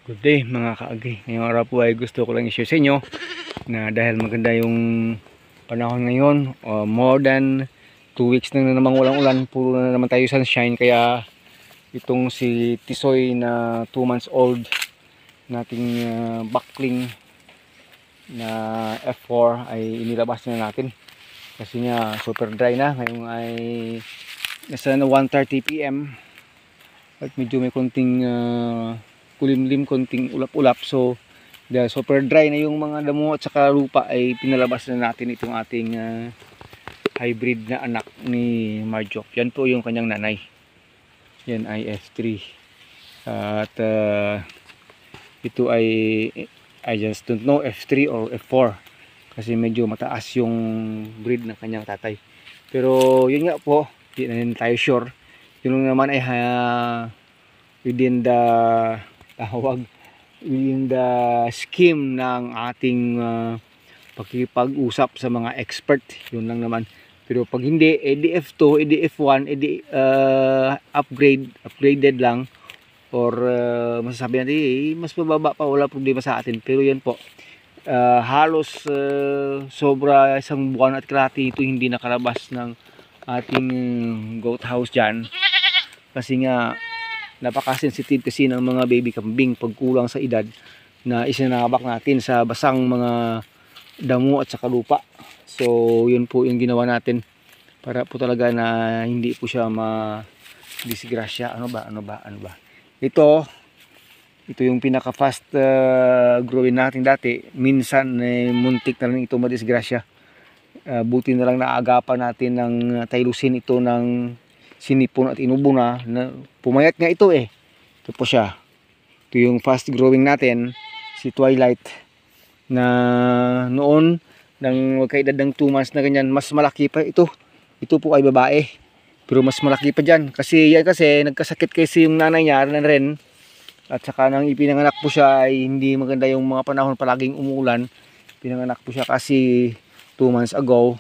Good day mga kaagri. Ngayong araw po ay gusto ko lang i-share sa inyo na dahil maganda yung panahon ngayon, more than 2 weeks na namang walang ulan, puro na naman tayo sunshine, kaya itong si Tisoy na 2 months old nating backling na F4 ay inilabas na natin kasi nga super dry na. Ngayon ay nasa 1:30 PM at medyo may konting kulimlim, konting ulap-ulap. So dahil super dry na yung mga damo at saka lupa, ay pinalabas na natin itong ating hybrid na anak ni Marjok. Yan po yung kanyang nanay. Yan ay F3 at ito ay I just don't know F3 or F4 kasi medyo mataas yung breed ng kanyang tatay. Pero yun nga po, hindi na rin tayo sure. Yun naman ay within the scheme ng ating pakikipag-usap sa mga expert. Yun lang naman. Pero pag hindi, EDF2, EDF1, upgraded lang, or masasabi natin mas mababa pa, wala problema sa atin. Pero yan po, halos sobra isang buwan at kalahati ito hindi nakalabas ng ating goat house dyan. Kasi nga napaka-sensitive kasi ng mga baby kambing pag kulang sa edad, na isinabak natin sa basang mga damo at saka lupa. So yun po yung ginawa natin para po talaga na hindi po siya ma-disgrasya. Ano ba? Ito yung pinaka fast growing natin dati. Minsan muntik na lang ito madisgrasya. Buti na lang naagapan natin ng Tylosin ito ng sinipon at inubo na pumayat nga ito Ito po siya. Ito yung fast growing natin, si Twilight, na noon nang magkaedad ng 2 months na ganyan, mas malaki pa ito. Ito po ay babae, pero mas malaki pa dyan. Kasi nagkasakit kasi yung nanay niya na rin. At saka nang ipinanganak po siya ay hindi maganda yung mga panahon, palaging umuulan. Pinanganak po siya kasi 2 months ago,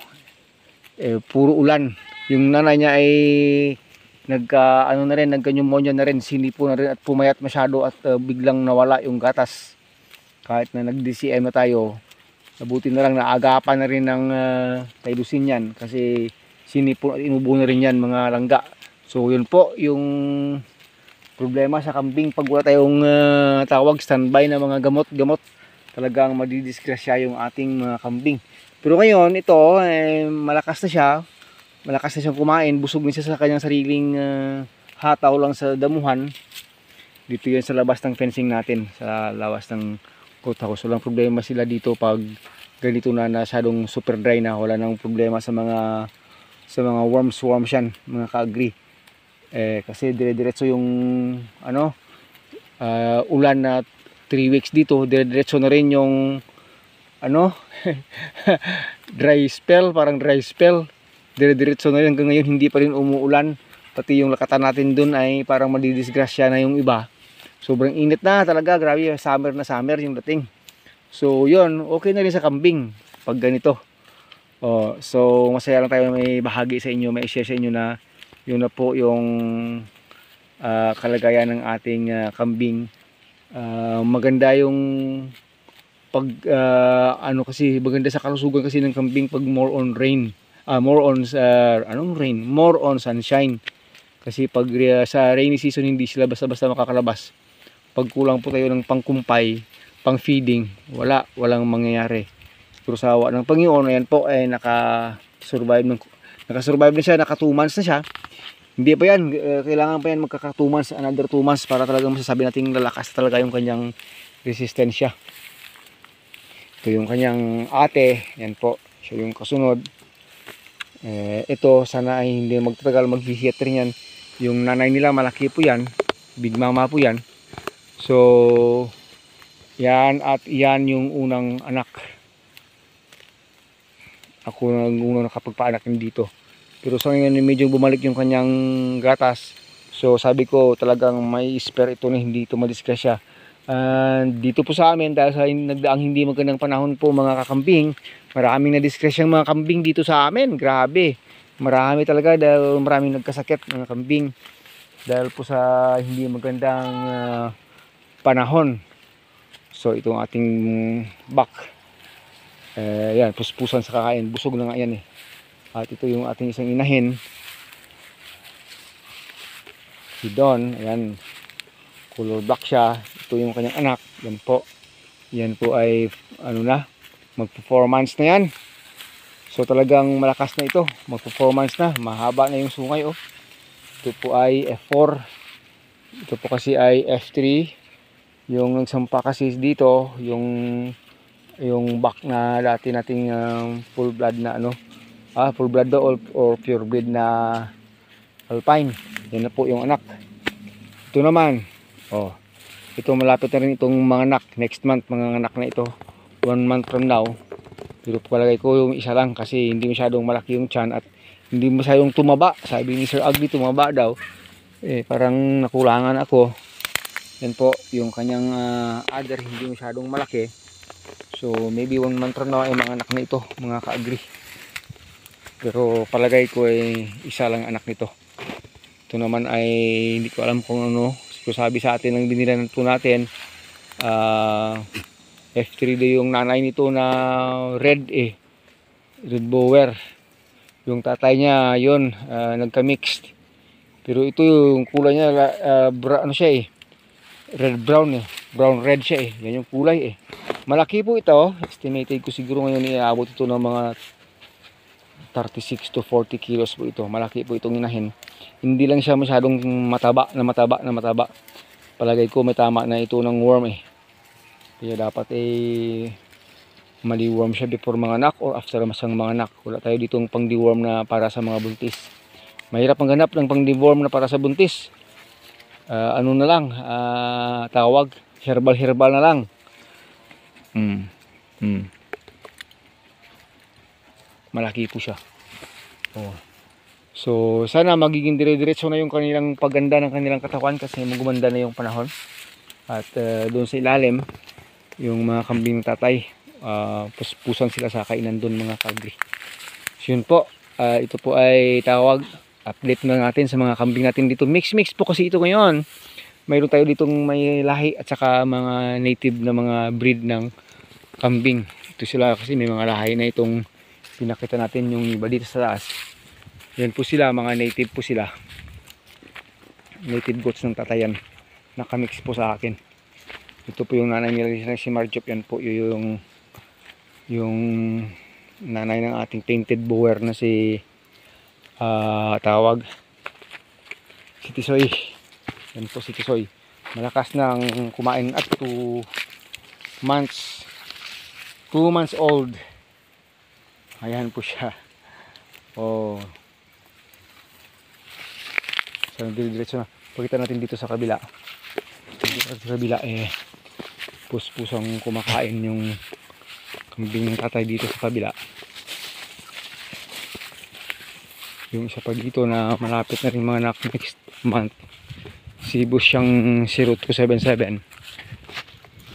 puro ulan. Yung nanay niya ay nagka-pneumonia na rin, sinipo na rin at pumayat masyado at biglang nawala yung gatas. Kahit na nag-DCM na tayo, nabuti na lang naagapan na rin ng Tylosin yan kasi sinipo at inubo na rin yan mga langga. So yun po yung problema sa kambing pag wala tayong tawag standby na mga gamot, talagang madidisgrasya yung ating mga kambing. Pero ngayon ito malakas na siyang kumain, busog din siya sa kanyang sariling hataw lang sa damuhan. Dito yan sa labas ng fencing natin, sa labas ng goat house. Walang problema sila dito pag ganito na nasyadong super dry na, wala nang problema sa mga worms yan, mga kaagri. Kasi dire-diretso yung ulan na 3 weeks dito, dire-diretso na rin yung parang dry spell. Dire-diretso na rin hanggang ngayon, hindi pa rin umuulan. Pati yung lakatan natin dun ay parang madidisgrasya na yung iba. Sobrang init na talaga, grabe, summer na summer yung dating. So yun, okay na rin sa kambing pag ganito. So masaya lang tayo may bahagi sa inyo, may share sa inyo na yun na po yung kalagayan ng ating kambing. Maganda yung kasi maganda sa kalusugan kasi ng kambing pag more on sunshine. Kasi pag sa rainy season hindi sila basta-basta makakalabas. Pag kulang po tayo ng pangkumpay, pang feeding, walang mangyayari. Pero sa awa ng Panginoon, ayan po ay naka-survive na siya, naka 2 months na siya. Hindi pa yan, kailangan pa yan magkaka 2 months, another 2 months para talaga masasabi natin lalakas talaga yung kanyang resistensya. Ito yung kanyang ate, yan po, siya yung kasunod. Ito sana ay hindi magtatagal, maghihiyat rin yan. Yung nanay nila malaki po yan, big mama po yan. So yan, at yan yung unang anak. Ako nang unang nakapagpaanak din dito. Pero sa ngayon medyo bumalik yung kanyang gatas. So sabi ko talagang may spare ito na hindi ito madisgrasya. Dito po sa amin, dahil sa nagdaang hindi magandang panahon po mga kakambing, maraming nadisgrasyang mga kambing dito sa amin. Grabe, marami talaga, dahil maraming nagkasakit mga kambing dahil po sa hindi magandang panahon. So itong ating bak, yan, puspusan sa kakain, busog na nga yan eh. At ito yung ating isang inahin, si Don, ayan, color black siya. Ito yung kanyang anak, yan po. Yan po ay ano na, mag-performance na yan. So talagang malakas na ito, mag-performance na, mahaba na yung sungay oh. Ito po ay F4, ito po kasi ay F3. Yung nagsampa kasi dito, yung back na dati nating full blood na ano, full blood daw or pure breed na Alpine. Yan na po yung anak. Ito naman, oh, ito malapit na rin itong mga anak. Next month mga anak na ito, 1 month from now. Pero palagay ko yung isa lang kasi hindi masyadong malaki yung tiyan at hindi masyadong tumaba. Sabi ni Sir Ugly tumaba daw, parang nakulangan ako. Yan po yung kanyang other, hindi masyadong malaki. So maybe 1 month from now ay mga anak na ito, mga ka-agree. Pero palagay ko ay isa lang anak nito. Ito naman ay hindi ko alam kung ano. So sabi sa atin ng binilan po natin, F3 day yung nanay nito na red red bower. Yung tatay niya yun, nagka-mixed. Pero ito yung kulay niya, ano siya red brown brown red siya yan yung kulay malaki po ito. Estimated ko siguro ngayon iabot ito ng mga 36 to 40 kilos po ito. Malaki po itong inahin. Hindi lang siya masyadong mataba. Palagay ko may tama na ito ng worm kaya dapat mali-worm siya before mga anak or after masang mga anak. Wala tayo ditong pang-deworm na para sa mga buntis. Mahirap ang ganap ng pang-deworm na para sa buntis. Ano na lang, tawag, herbal na lang. Malaki po siya. So sana magiging dire-diretso na yung kanilang pagganda ng kanilang katawan kasi magumanda na yung panahon. At doon sa ilalim, yung mga kambing tatay, puspusan sila sa kainan doon mga kagri. So yun po, ito po ay tawag, update na natin sa mga kambing natin dito. Mix po kasi ito ngayon. Mayroon tayo ditong may lahi at saka mga native na mga breed ng kambing. Ito sila kasi may mga lahi na itong pinakita natin yung iba dito sa taas. Yan po sila, mga native po sila. Native goats ng tatayan. Nakamix po sa akin. Ito po yung nanay nila si Marjop. Yan po yung nanay ng ating painted bower na si tawag si Tisoy. Yan po si Tisoy. Malakas nang kumain at 2 months old. Ayan po siya. So diretso na. Pakita natin dito sa kabila. Dito sa kabila puspusang kumakain yung kambing ng tatay dito sa kabila. Yung isa pa dito na malapit na rin mga anak next month, si Busyang 0277.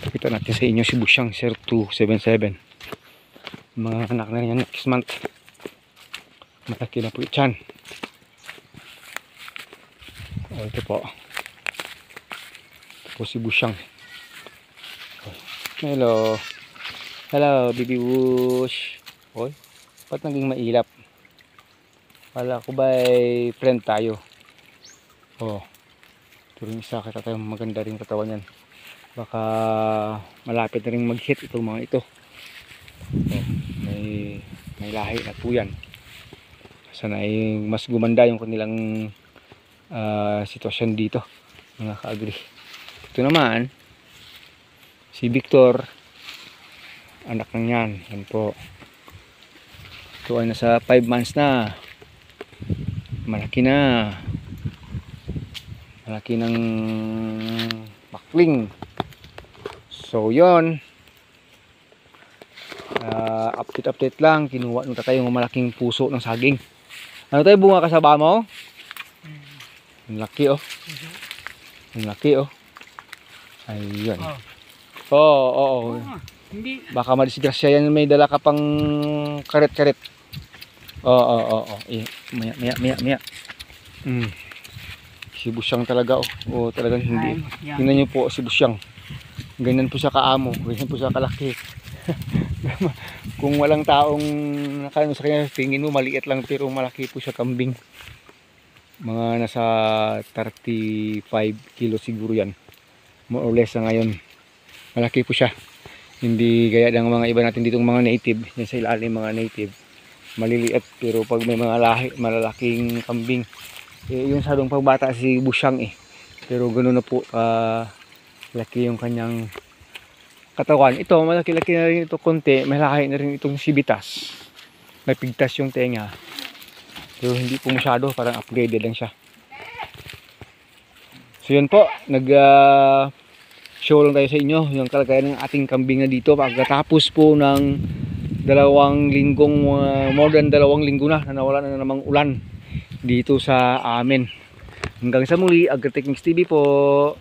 Pakita natin sa inyo si Busyang 0277. Mga anak na rin next month. Malaki na po yan. Ito po. Ito po si Busyang. Hello baby Bush. Oy, ba't naging mailap? Wala ko ba friend tayo? Pero yung isa kita tayo, maganda rin katawan yan. Baka malapit na rin mag-hit itong mga ito. May lahi na po yan. Sana ay mas gumanda yung kanilang sitwasyon dito, mga ka-agree. Ito naman si Victor, anak ng yan. Yan po. Ito ay nasa 5 months na. Malaki na. Malaki ng bakling. So yon, update lang. Kinuha nung tatay yung malaking puso ng saging. Ano tayo, bunga kasaba mo? Ang laki ang laki ayun. Hindi. Baka madisgrasya yan, may dala ka pang karet. Maya. Si Busyang talaga talagang hindi. Tingnan niyo po si Busyang. Ganyan po siya kaamo, ganyan po siya kalaki. Kung walang taong nakano sa kanya, tingin mo maliit lang pero malaki po siya kambing. Mga nasa 35 kilo siguro yan. More or less na ngayon. Malaki po siya. Hindi gaya ng mga iba natin ditong mga native, yan sa ilalim mga native. Maliliit pero pag may mga lahi, malalaking kambing. Yung sadong pagbata si Busyang Pero ganoon na po laki yung kanyang katawan. Ito malaki-laki na rin ito konti, malaki na rin itong sibitas. May pigtas yung tenga. Pero hindi po masyado, parang upgraded lang siya. So yun po, show lang tayo sa inyo yung kalagayan ng ating kambing na dito pagkatapos po ng more than 2 linggo na nawala na namang ulan dito sa amin. Hanggang sa muli, Agritechnics TV po.